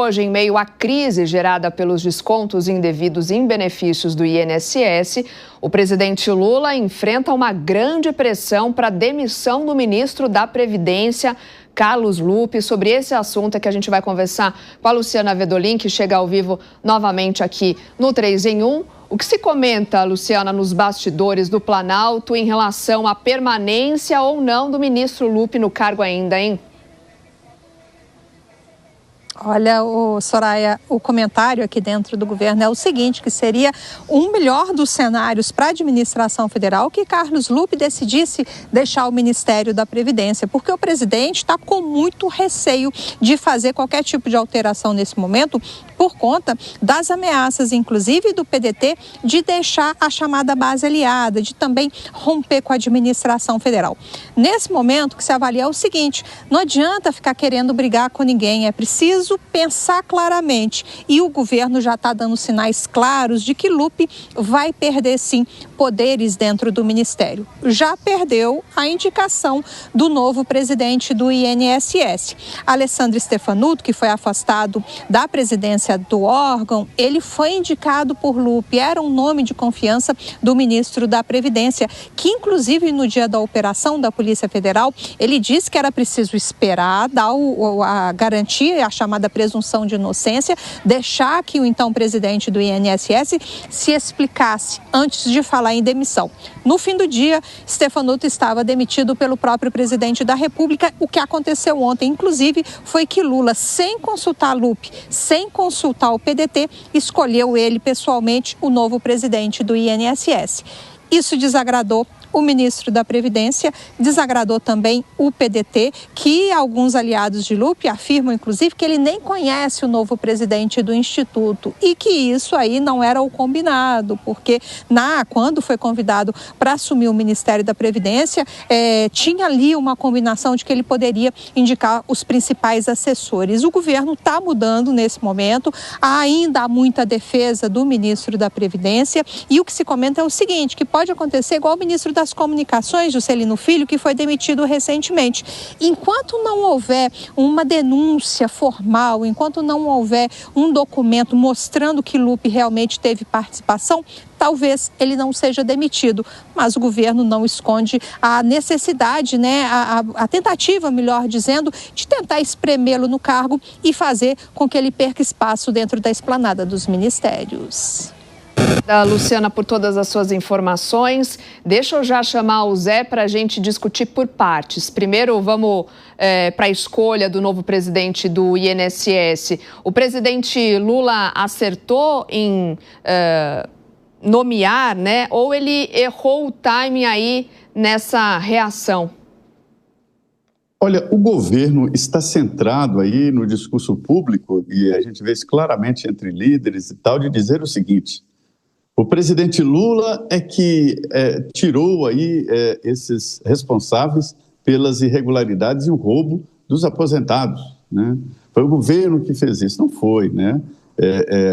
Hoje, em meio à crise gerada pelos descontos indevidos em benefícios do INSS, o presidente Lula enfrenta uma grande pressão para a demissão do ministro da Previdência, Carlos Lupe. Sobre esse assunto é que a gente vai conversar com a Luciana Vedolin, que chega ao vivo novamente aqui no 3 em 1. O que se comenta, Luciana, nos bastidores do Planalto em relação à permanência ou não do ministro Lupe no cargo ainda, hein? Olha, Soraya, o comentário aqui dentro do governo é o seguinte, que seria o melhor dos cenários para a administração federal que Carlos Lupe decidisse deixar o Ministério da Previdência, porque o presidente está com muito receio de fazer qualquer tipo de alteração nesse momento por conta das ameaças, inclusive do PDT, de deixar a chamada base aliada, de também romper com a administração federal. Nesse momento, o que se avalia é o seguinte, não adianta ficar querendo brigar com ninguém, é preciso pensar claramente, e o governo já está dando sinais claros de que Lupe vai perder sim poderes dentro do ministério. Já perdeu a indicação do novo presidente do INSS. Alessandro Stefanuto, que foi afastado da presidência do órgão, ele foi indicado por Lupe, era um nome de confiança do ministro da Previdência, que inclusive no dia da operação da Polícia Federal, ele disse que era preciso esperar, dar a garantia, a chamada presunção de inocência, deixar que o então presidente do INSS se explicasse antes de falar em demissão. No fim do dia, Stefanuto estava demitido pelo próprio presidente da República. O que aconteceu ontem, inclusive, foi que Lula, sem consultar Lupe, sem consultar o PDT, escolheu ele pessoalmente o novo presidente do INSS. Isso desagradou o ministro da Previdência, desagradou também o PDT, que alguns aliados de Lupe afirmam, inclusive, que ele nem conhece o novo presidente do Instituto e que isso aí não era o combinado, porque quando foi convidado para assumir o Ministério da Previdência, tinha ali uma combinação de que ele poderia indicar os principais assessores. O governo está mudando nesse momento, ainda há muita defesa do ministro da Previdência e o que se comenta é o seguinte, que pode acontecer igual o ministro das Comunicações, Juscelino Filho, que foi demitido recentemente. Enquanto não houver uma denúncia formal, enquanto não houver um documento mostrando que Lupe realmente teve participação, talvez ele não seja demitido, mas o governo não esconde a necessidade, a tentativa, melhor dizendo, de tentar espremê-lo no cargo e fazer com que ele perca espaço dentro da esplanada dos ministérios. Luciana, por todas as suas informações. Deixa eu já chamar o Zé para a gente discutir por partes. Primeiro, vamos para a escolha do novo presidente do INSS. O presidente Lula acertou em nomear, ou ele errou o timing aí nessa reação? Olha, o governo está centrado aí no discurso público, e a gente vê isso claramente entre líderes e tal, de dizer o seguinte: o presidente Lula é que tirou aí esses responsáveis pelas irregularidades e o roubo dos aposentados, né? Foi o governo que fez isso, não foi, né?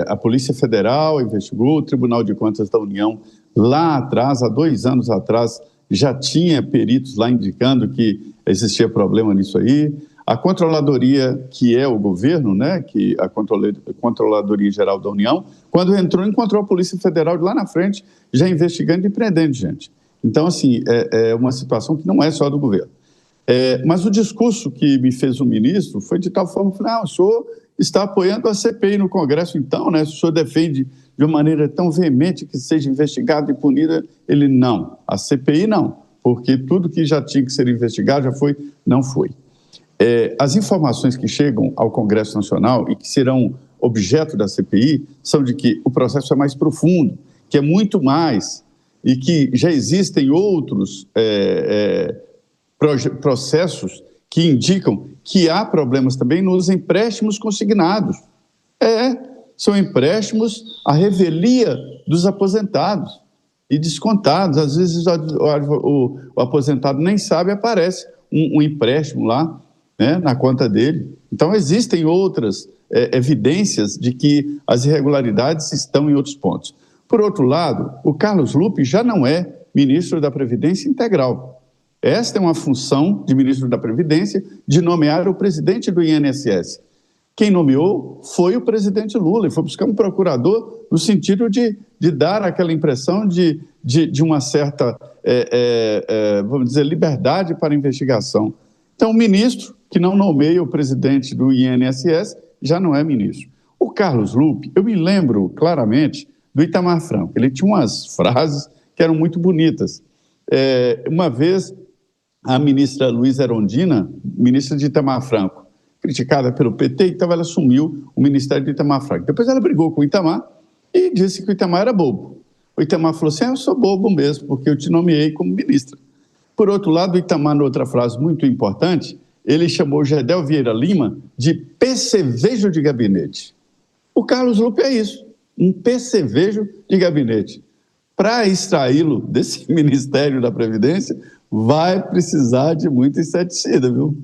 A Polícia Federal investigou, o Tribunal de Contas da União lá atrás, há 2 anos atrás, já tinha peritos lá indicando que existia problema nisso aí. A Controladoria, que é o governo, né, que a Controladoria Geral da União, quando encontrou a Polícia Federal de lá na frente, já investigando e prendendo gente. Então, assim, é uma situação que não é só do governo. Mas o discurso que me fez o ministro foi de tal forma que, o senhor está apoiando a CPI no Congresso, então, né? Se o senhor defende de uma maneira tão veemente que seja investigado e punida, ele não. A CPI não, porque tudo que já tinha que ser investigado já foi, não foi. As informações que chegam ao Congresso Nacional e que serão objeto da CPI são de que o processo é mais profundo, que é muito mais, e que já existem outros processos que indicam que há problemas também nos empréstimos consignados. São empréstimos à revelia dos aposentados e descontados. Às vezes o aposentado nem sabe, aparece um empréstimo lá, né, na conta dele. Então, existem outras evidências de que as irregularidades estão em outros pontos. Por outro lado, o Carlos Lupe já não é ministro da Previdência integral. Esta é uma função de ministro da Previdência de nomear o presidente do INSS. Quem nomeou foi o presidente Lula, e foi buscar um procurador no sentido de dar aquela impressão de uma certa, vamos dizer, liberdade para a investigação. Então, o ministro que não nomeia o presidente do INSS já não é ministro. O Carlos Lupe, eu me lembro claramente do Itamar Franco. Ele tinha umas frases que eram muito bonitas. Uma vez, a ministra Luísa Erundina, ministra de Itamar Franco, criticada pelo PT, então ela assumiu o ministério de Itamar Franco. Depois ela brigou com o Itamar e disse que o Itamar era bobo. O Itamar falou assim, eu sou bobo mesmo, porque eu te nomeei como ministra. Por outro lado, o Itamar, noutra frase muito importante, ele chamou Gedel Vieira Lima de percevejo de gabinete. O Carlos Lupe é isso, um percevejo de gabinete. Para extraí-lo desse Ministério da Previdência, vai precisar de muito inseticida, viu?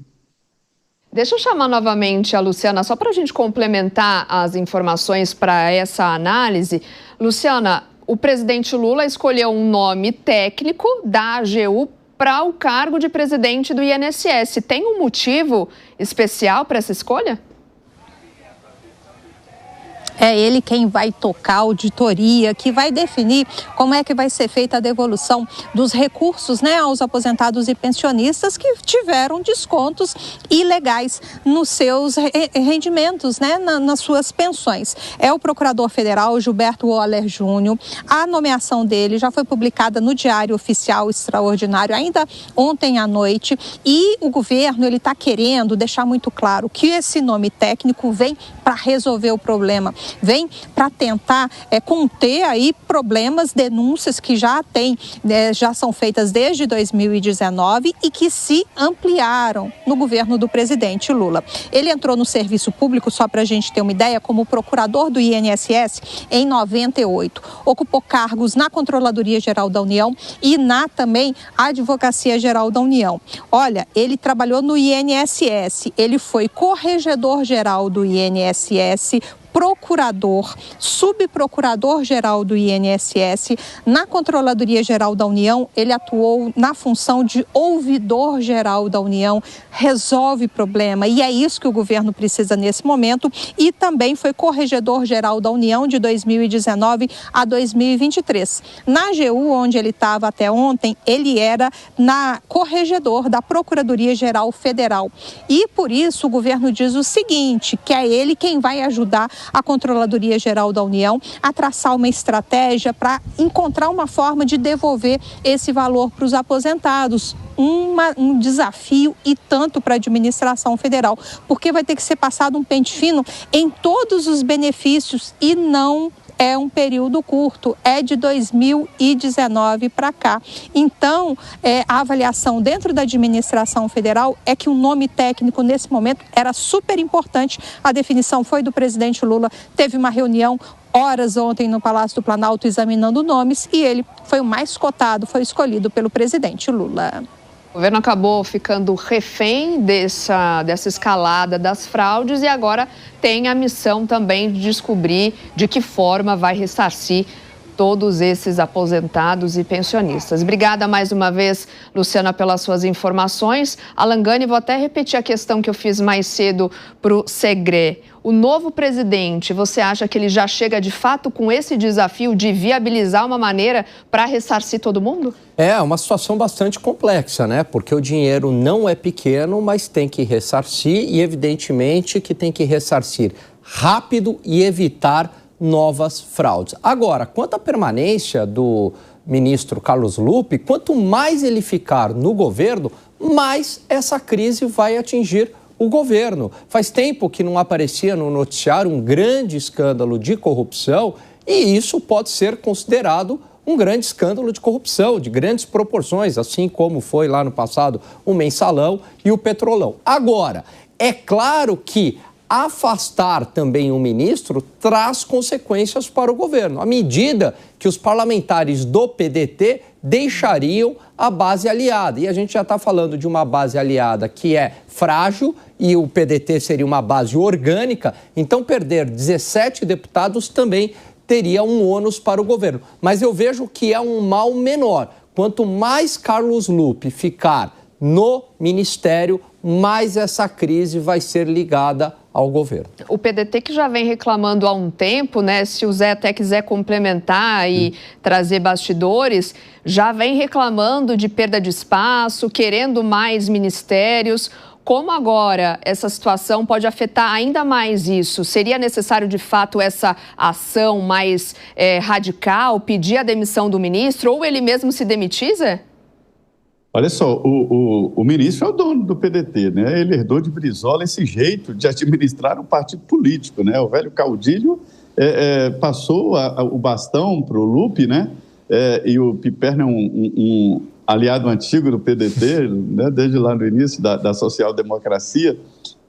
Deixa eu chamar novamente a Luciana, só para a gente complementar as informações para essa análise. Luciana, o presidente Lula escolheu um nome técnico da AGU para o cargo de presidente do INSS. Tem um motivo especial para essa escolha? É ele quem vai tocar a auditoria, que vai definir como é que vai ser feita a devolução dos recursos, né, aos aposentados e pensionistas que tiveram descontos ilegais nos seus rendimentos, né, nas suas pensões. É o procurador federal Gilberto Woller Júnior. A nomeação dele já foi publicada no Diário Oficial Extraordinário ainda ontem à noite, e o governo ele está querendo deixar muito claro que esse nome técnico vem para resolver o problema. Vem para tentar conter aí problemas, denúncias que já são feitas desde 2019 e que se ampliaram no governo do presidente Lula. Ele entrou no serviço público, só para a gente ter uma ideia, como procurador do INSS em 98. Ocupou cargos na Controladoria Geral da União e na também Advocacia Geral da União. Olha, ele trabalhou no INSS, ele foi corregedor-geral do INSS, procurador, subprocurador-geral do INSS, na Controladoria Geral da União, ele atuou na função de ouvidor-geral da União, resolve problema, e é isso que o governo precisa nesse momento, e também foi corregedor-geral da União de 2019 a 2023. Na AGU, onde ele estava até ontem, ele era corregedor da Procuradoria-Geral Federal, e por isso o governo diz o seguinte, que é ele quem vai ajudar a Controladoria Geral da União a traçar uma estratégia para encontrar uma forma de devolver esse valor para os aposentados. Um desafio e tanto para a administração federal, porque vai ter que ser passado um pente fino em todos os benefícios e não é um período curto, é de 2019 para cá. Então, a avaliação dentro da administração federal é que o nome técnico nesse momento era super importante. A definição foi do presidente Lula, teve uma reunião horas ontem no Palácio do Planalto examinando nomes e ele foi o mais cotado, foi escolhido pelo presidente Lula. O governo acabou ficando refém dessa escalada das fraudes e agora tem a missão também de descobrir de que forma vai ressarcir todos esses aposentados e pensionistas. Obrigada mais uma vez, Luciana, pelas suas informações. Alan Gani, vou até repetir a questão que eu fiz mais cedo para o Segré. O novo presidente, você acha que ele já chega de fato com esse desafio de viabilizar uma maneira para ressarcir todo mundo? É uma situação bastante complexa, né? Porque o dinheiro não é pequeno, mas tem que ressarcir e, evidentemente, que tem que ressarcir rápido e evitar novas fraudes. Agora, quanto à permanência do ministro Carlos Lupe, quanto mais ele ficar no governo, mais essa crise vai atingir o governo. Faz tempo que não aparecia no noticiário um grande escândalo de corrupção e isso pode ser considerado um grande escândalo de corrupção, de grandes proporções, assim como foi lá no passado o Mensalão e o Petrolão. Agora, é claro que afastar também um ministro traz consequências para o governo, à medida que os parlamentares do PDT deixariam a base aliada. E a gente já está falando de uma base aliada que é frágil e o PDT seria uma base orgânica, então perder 17 deputados também teria um ônus para o governo. Mas eu vejo que é um mal menor. Quanto mais Carlos Lupe ficar no ministério, mais essa crise vai ser ligada ao governo. O PDT, que já vem reclamando há um tempo, né? Se o Zé até quiser complementar e trazer bastidores, já vem reclamando de perda de espaço, querendo mais ministérios. Como agora essa situação pode afetar ainda mais isso? Seria necessário, de fato, essa ação mais radical, pedir a demissão do ministro, ou ele mesmo se demitir, Zé? Olha só, o ministro é o dono do PDT, né? Ele herdou de Brizola esse jeito de administrar um partido político, né? O velho caudilho passou o bastão para o Lupe, né? E o Piperno é um aliado antigo do PDT, né? Desde lá no início da social-democracia,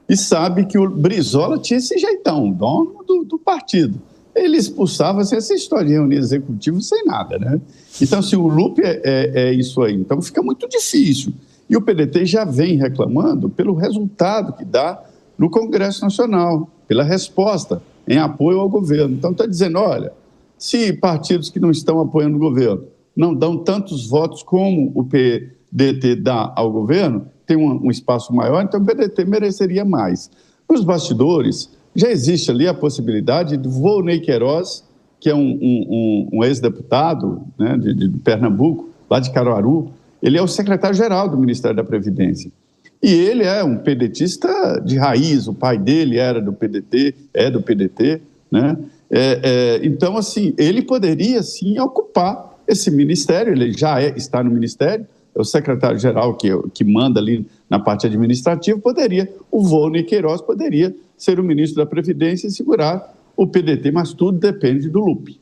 e sabe que o Brizola tinha esse jeitão, dono do partido. Ele expulsava essa história de reunir executivo sem nada, né? Então, assim, o Lupe é isso aí. Então, fica muito difícil. E o PDT já vem reclamando pelo resultado que dá no Congresso Nacional, pela resposta em apoio ao governo. Então, está dizendo, olha, se partidos que não estão apoiando o governo não dão tantos votos como o PDT dá ao governo, tem um espaço maior, então o PDT mereceria mais. Nos bastidores, já existe ali a possibilidade de Volney Queiroz, que é um ex-deputado, né, de Pernambuco, lá de Caruaru, ele é o secretário-geral do Ministério da Previdência. E ele é um pedetista de raiz, o pai dele era do PDT, é do PDT, né? Então, assim, ele poderia, sim, ocupar esse ministério, ele já está no ministério, é o secretário-geral que manda ali na parte administrativa, o Volney Queiroz poderia ser o ministro da Previdência e segurar o PDT, mas tudo depende do Lupe.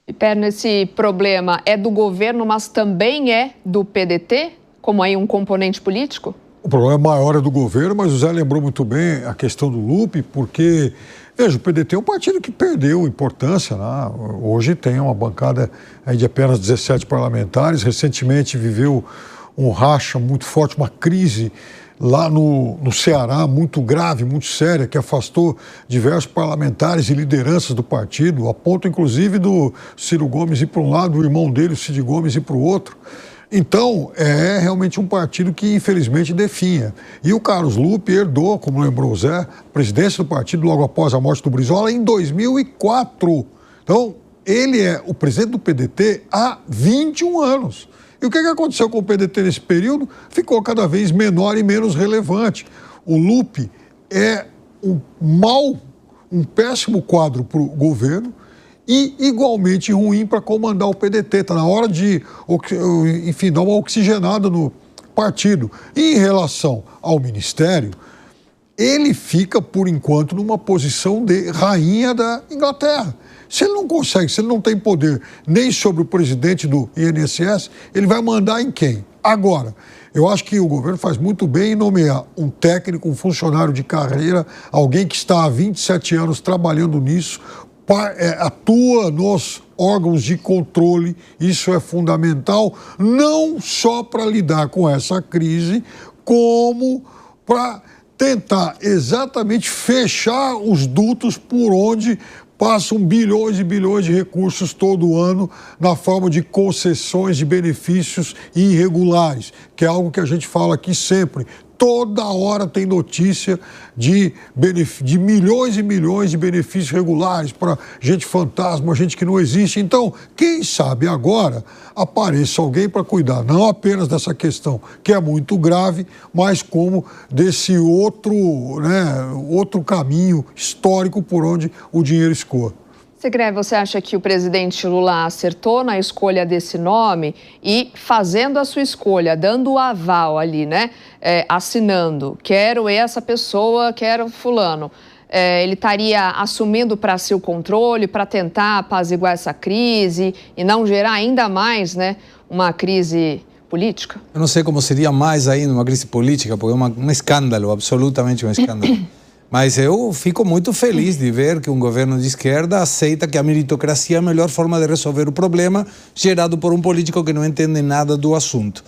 Piperno, esse problema é do governo, mas também é do PDT, como aí um componente político? O problema maior é do governo, mas o Zé lembrou muito bem a questão do Lupe, porque, veja, o PDT é um partido que perdeu importância, né? Hoje tem uma bancada aí de apenas 17 parlamentares, recentemente viveu um racha muito forte, uma crise lá no Ceará, muito grave, muito séria, que afastou diversos parlamentares e lideranças do partido, a ponto, inclusive, do Ciro Gomes ir para um lado, o irmão dele, o Cid Gomes, ir para o outro. Então, é realmente um partido que, infelizmente, definha. E o Carlos Lupe herdou, como lembrou o Zé, a presidência do partido logo após a morte do Brizola em 2004. Então, ele é o presidente do PDT há 21 anos. E o que aconteceu com o PDT nesse período? Ficou cada vez menor e menos relevante. O Lupe é um péssimo quadro para o governo e igualmente ruim para comandar o PDT. Está na hora de, enfim, dar uma oxigenada no partido. E em relação ao ministério, ele fica, por enquanto, numa posição de rainha da Inglaterra. Se ele não consegue, se ele não tem poder nem sobre o presidente do INSS, ele vai mandar em quem? Agora, eu acho que o governo faz muito bem em nomear um técnico, um funcionário de carreira, alguém que está há 27 anos trabalhando nisso, atua nos órgãos de controle, isso é fundamental, não só para lidar com essa crise, como para tentar exatamente fechar os dutos por onde passam bilhões e bilhões de recursos todo ano na forma de concessões de benefícios irregulares, que é algo que a gente fala aqui sempre. Toda hora tem notícia de milhões e milhões de benefícios regulares para gente fantasma, gente que não existe. Então, quem sabe agora apareça alguém para cuidar não apenas dessa questão, que é muito grave, mas como desse outro caminho histórico por onde o dinheiro escoa. Segre, você acha que o presidente Lula acertou na escolha desse nome e fazendo a sua escolha, dando o aval ali, né? Assinando, quero essa pessoa, quero fulano. Ele estaria assumindo para si o controle, para tentar apaziguar essa crise e não gerar ainda mais, né, uma crise política? Eu não sei como seria mais ainda uma crise política, porque é um escândalo, absolutamente um escândalo. Mas eu fico muito feliz de ver que um governo de esquerda aceita que a meritocracia é a melhor forma de resolver o problema gerado por um político que não entende nada do assunto.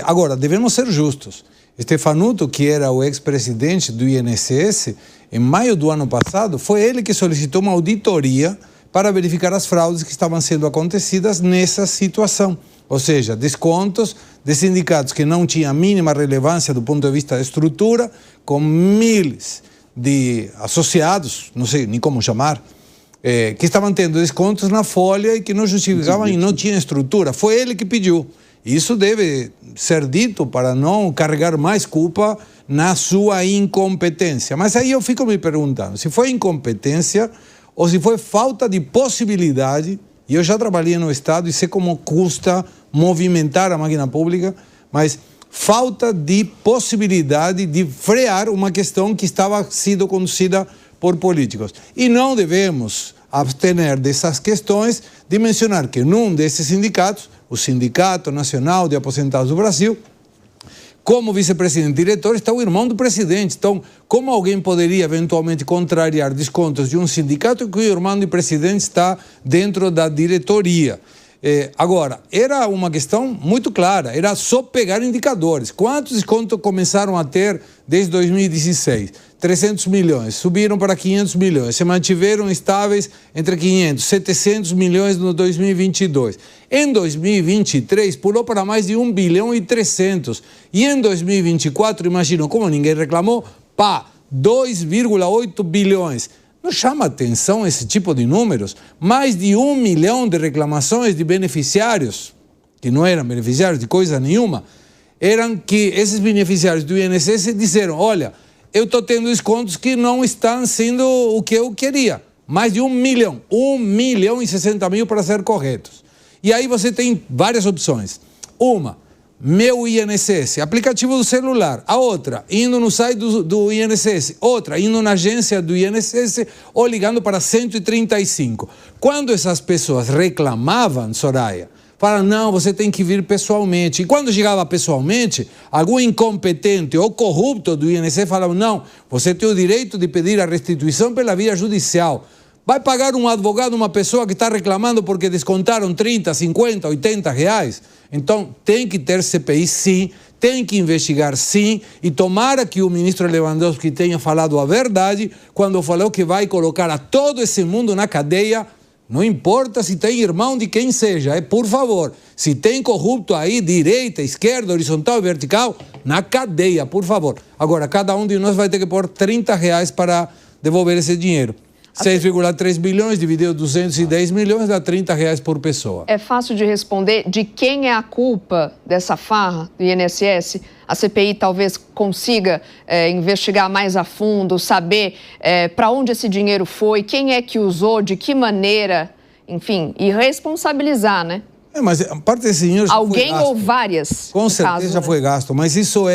Agora, devemos ser justos. Stefanuto, que era o ex-presidente do INSS, em maio do ano passado, foi ele que solicitou uma auditoria para verificar as fraudes que estavam sendo acontecidas nessa situação. Ou seja, descontos de sindicatos que não tinham a mínima relevância do ponto de vista da estrutura, com milhares de associados, não sei nem como chamar, que estavam tendo descontos na folha e que não justificavam e não tinha estrutura. Foi ele que pediu. Isso deve ser dito para não carregar mais culpa na sua incompetência. Mas aí eu fico me perguntando se foi incompetência ou se foi falta de possibilidade. E eu já trabalhei no Estado e sei como custa movimentar a máquina pública, mas falta de possibilidade de frear uma questão que estava sendo conduzida por políticos. E não devemos abstener dessas questões de mencionar que num desses sindicatos, o Sindicato Nacional de Aposentados do Brasil, como vice-presidente diretor está o irmão do presidente. Então, como alguém poderia eventualmente contrariar descontos de um sindicato que o irmão do presidente está dentro da diretoria? Agora, era uma questão muito clara, era só pegar indicadores. Quantos descontos começaram a ter desde 2016? 300 milhões, subiram para 500 milhões, se mantiveram estáveis entre 500 e 700 milhões no 2022. Em 2023, pulou para mais de 1 bilhão e 300. E em 2024, imaginam como ninguém reclamou, 2,8 bilhões. Não chama atenção esse tipo de números? Mais de 1 milhão de reclamações de beneficiários, que não eram beneficiários de coisa nenhuma, eram que esses beneficiários do INSS disseram, olha, eu estou tendo descontos que não estão sendo o que eu queria. Mais de 1 milhão. 1 milhão e 60 mil para ser corretos. E aí você tem várias opções. Uma, Meu INSS, aplicativo do celular. A outra, indo no site do INSS. Outra, indo na agência do INSS ou ligando para 135. Quando essas pessoas reclamavam, Soraya, falaram, não, você tem que vir pessoalmente. E quando chegava pessoalmente, algum incompetente ou corrupto do INSS falava, não, você tem o direito de pedir a restituição pela via judicial. Vai pagar um advogado uma pessoa que está reclamando porque descontaram 30, 50, 80 reais? Então, tem que ter CPI sim, tem que investigar sim, e tomara que o ministro Lewandowski tenha falado a verdade quando falou que vai colocar a todo esse mundo na cadeia. Não importa se tem irmão de quem seja, por favor. Se tem corrupto aí, direita, esquerda, horizontal e vertical, na cadeia, por favor. Agora, cada um de nós vai ter que pôr 30 reais para devolver esse dinheiro. 6,3 bilhões dividido 210 milhões dá 30 reais por pessoa. É fácil de responder de quem é a culpa dessa farra do INSS? A CPI talvez consiga investigar mais a fundo, saber para onde esse dinheiro foi, quem é que usou, de que maneira, enfim, e responsabilizar, né? Mas a parte desse dinheiro já alguém foi gasto. Ou várias. Com certeza caso, já foi gasto, mas isso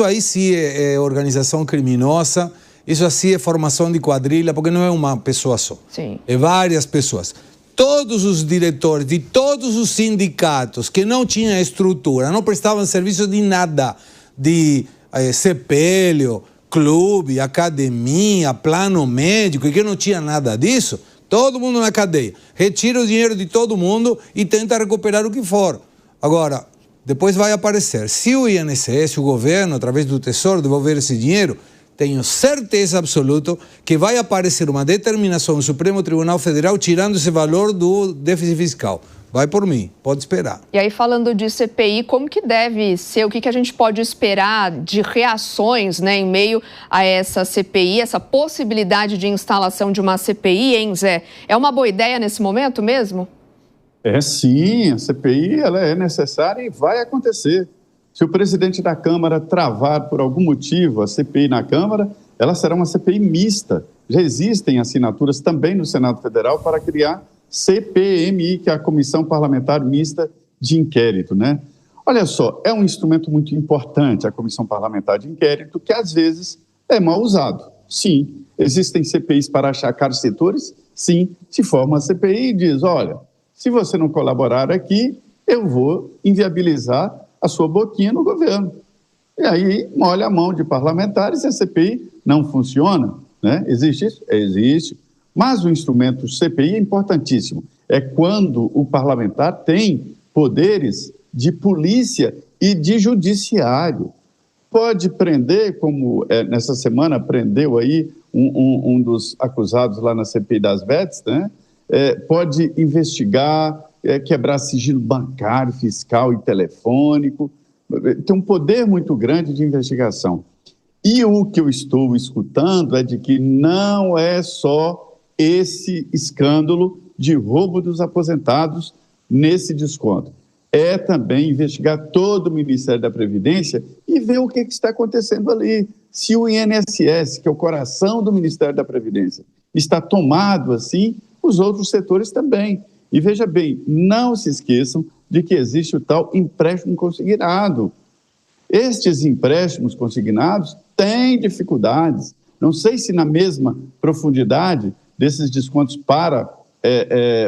aí sim é organização criminosa. Isso assim é formação de quadrilha, porque não é uma pessoa só. Sim. É várias pessoas. Todos os diretores de todos os sindicatos que não tinham estrutura, não prestavam serviço de nada, de sepelho, clube, academia, plano médico, e que não tinha nada disso, todo mundo na cadeia. Retira o dinheiro de todo mundo e tenta recuperar o que for. Agora, depois vai aparecer. Se o INSS, o governo, através do Tesouro, devolver esse dinheiro, tenho certeza absoluta que vai aparecer uma determinação do Supremo Tribunal Federal tirando esse valor do déficit fiscal. Vai por mim, pode esperar. E aí, falando de CPI, como que deve ser? O que a gente pode esperar de reações, né, em meio a essa CPI, essa possibilidade de instalação de uma CPI, hein, Zé? É uma boa ideia nesse momento mesmo? Sim, a CPI ela é necessária e vai acontecer. Se o presidente da Câmara travar por algum motivo a CPI na Câmara, ela será uma CPI mista. Já existem assinaturas também no Senado Federal para criar CPMI, que é a Comissão Parlamentar Mista de Inquérito, né? Olha só, é um instrumento muito importante, a Comissão Parlamentar de Inquérito, que às vezes é mal usado. Sim, existem CPIs para achacar setores? Sim, se forma a CPI e diz, olha, se você não colaborar aqui, eu vou inviabilizar a sua boquinha no governo. E aí molha a mão de parlamentares e a CPI não funciona, né? Existe isso? Existe. Mas o instrumento CPI é importantíssimo. É quando o parlamentar tem poderes de polícia e de judiciário. Pode prender, como nessa semana prendeu aí um dos acusados lá na CPI das VETs, né? Pode investigar, quebrar sigilo bancário, fiscal e telefônico, tem um poder muito grande de investigação. E o que eu estou escutando é de que não é só esse escândalo de roubo dos aposentados nesse desconto. É também investigar todo o Ministério da Previdência e ver o que está acontecendo ali. Se o INSS, que é o coração do Ministério da Previdência, está tomado assim, os outros setores também. E veja bem, não se esqueçam de que existe o tal empréstimo consignado. Estes empréstimos consignados têm dificuldades. Não sei se na mesma profundidade desses descontos para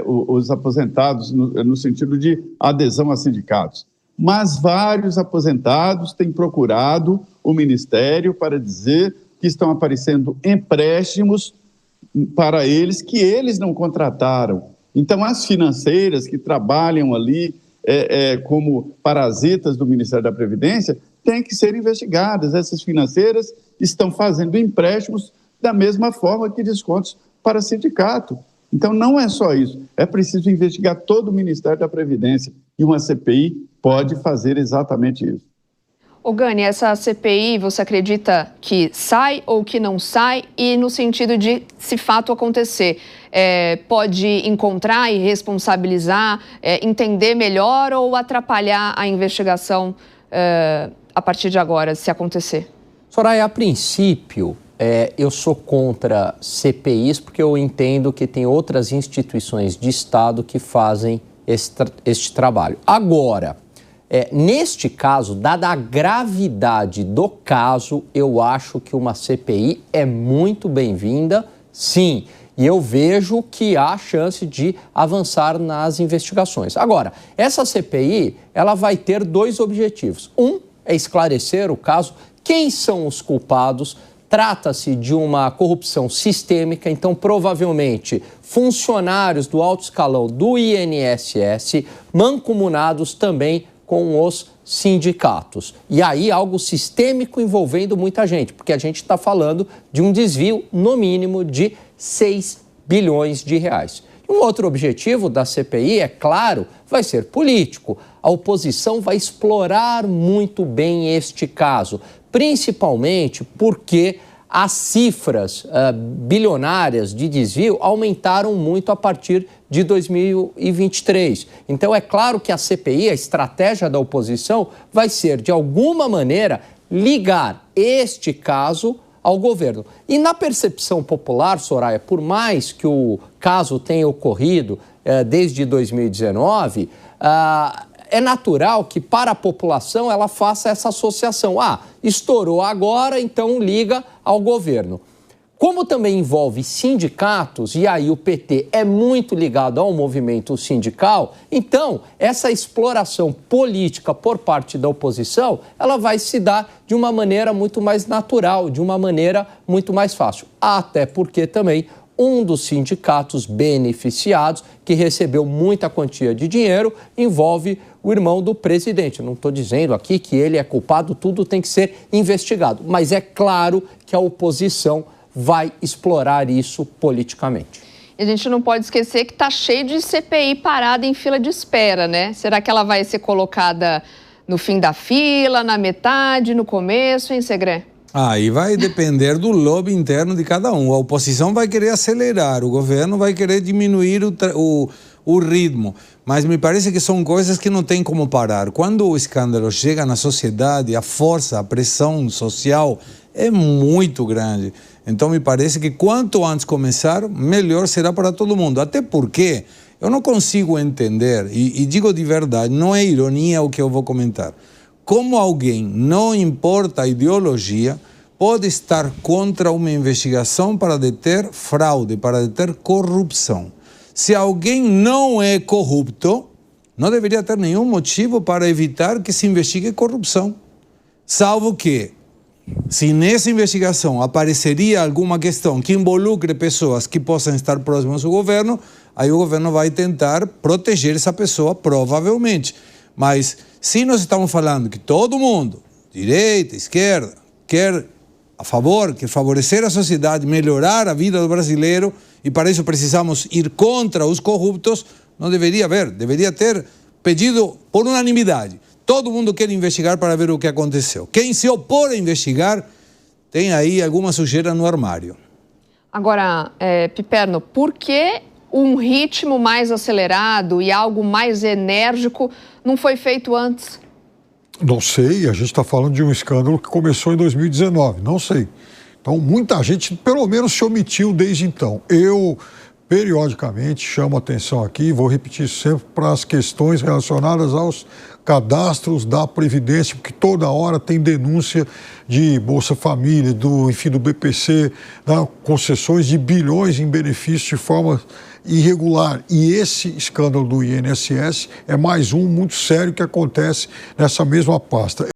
os aposentados no sentido de adesão a sindicatos. Mas vários aposentados têm procurado o Ministério para dizer que estão aparecendo empréstimos para eles que eles não contrataram. Então, as financeiras que trabalham ali como parasitas do Ministério da Previdência têm que ser investigadas. Essas financeiras estão fazendo empréstimos da mesma forma que descontos para sindicato. Então, não é só isso. É preciso investigar todo o Ministério da Previdência e uma CPI pode fazer exatamente isso. Ô Gani, essa CPI, você acredita que sai ou que não sai? E no sentido de, se fato acontecer, pode encontrar e responsabilizar, entender melhor ou atrapalhar a investigação a partir de agora, se acontecer? Soraya, a princípio, eu sou contra CPIs porque eu entendo que tem outras instituições de Estado que fazem este trabalho. Agora, neste caso, dada a gravidade do caso, eu acho que uma CPI é muito bem-vinda, sim. E eu vejo que há chance de avançar nas investigações. Agora, essa CPI, ela vai ter dois objetivos. Um é esclarecer o caso, quem são os culpados. Trata-se de uma corrupção sistêmica, então provavelmente funcionários do alto escalão do INSS mancomunados também com os sindicatos. E aí algo sistêmico envolvendo muita gente, porque a gente está falando de um desvio no mínimo de 6 bilhões de reais. Um outro objetivo da CPI, é claro, vai ser político. A oposição vai explorar muito bem este caso, principalmente porque as cifras bilionárias de desvio aumentaram muito a partir de 2023. Então, é claro que a CPI, a estratégia da oposição, vai ser, de alguma maneira, ligar este caso ao governo. E na percepção popular, Soraya, por mais que o caso tenha ocorrido desde 2019, é natural que para a população ela faça essa associação. Estourou agora, então liga ao governo. Como também envolve sindicatos, e aí o PT é muito ligado ao movimento sindical, então essa exploração política por parte da oposição, ela vai se dar de uma maneira muito mais natural, de uma maneira muito mais fácil. Até porque também um dos sindicatos beneficiados, que recebeu muita quantia de dinheiro, envolve o irmão do presidente. Não estou dizendo aqui que ele é culpado, tudo tem que ser investigado. Mas é claro que a oposição vai explorar isso politicamente. E a gente não pode esquecer que está cheio de CPI parada em fila de espera, né? Será que ela vai ser colocada no fim da fila, na metade, no começo, hein, Segré? Aí vai depender do lobby interno de cada um. A oposição vai querer acelerar, o governo vai querer diminuir o ritmo. Mas me parece que são coisas que não tem como parar. Quando o escândalo chega na sociedade, a força, a pressão social é muito grande. Então me parece que quanto antes começar, melhor será para todo mundo. Até porque eu não consigo entender, e digo de verdade, não é ironia o que eu vou comentar. Como alguém, não importa a ideologia, pode estar contra uma investigação para deter fraude, para deter corrupção. Se alguém não é corrupto, não deveria ter nenhum motivo para evitar que se investigue corrupção. Salvo que, se nessa investigação apareceria alguma questão que involucre pessoas que possam estar próximas ao governo, aí o governo vai tentar proteger essa pessoa, provavelmente. Mas se nós estamos falando que todo mundo, direita, esquerda, quer favorecer a sociedade, melhorar a vida do brasileiro, e para isso precisamos ir contra os corruptos, não deveria haver, deveria ter pedido por unanimidade. Todo mundo quer investigar para ver o que aconteceu. Quem se opor a investigar tem aí alguma sujeira no armário. Agora, Piperno, por que um ritmo mais acelerado e algo mais enérgico não foi feito antes? Não sei, a gente está falando de um escândalo que começou em 2019, não sei. Então, muita gente, pelo menos, se omitiu desde então. Eu, periodicamente, chamo atenção aqui, vou repetir isso sempre, para as questões relacionadas aos cadastros da Previdência, porque toda hora tem denúncia de Bolsa Família, do BPC, concessões de bilhões em benefícios de forma irregular. E esse escândalo do INSS é mais um muito sério que acontece nessa mesma pasta.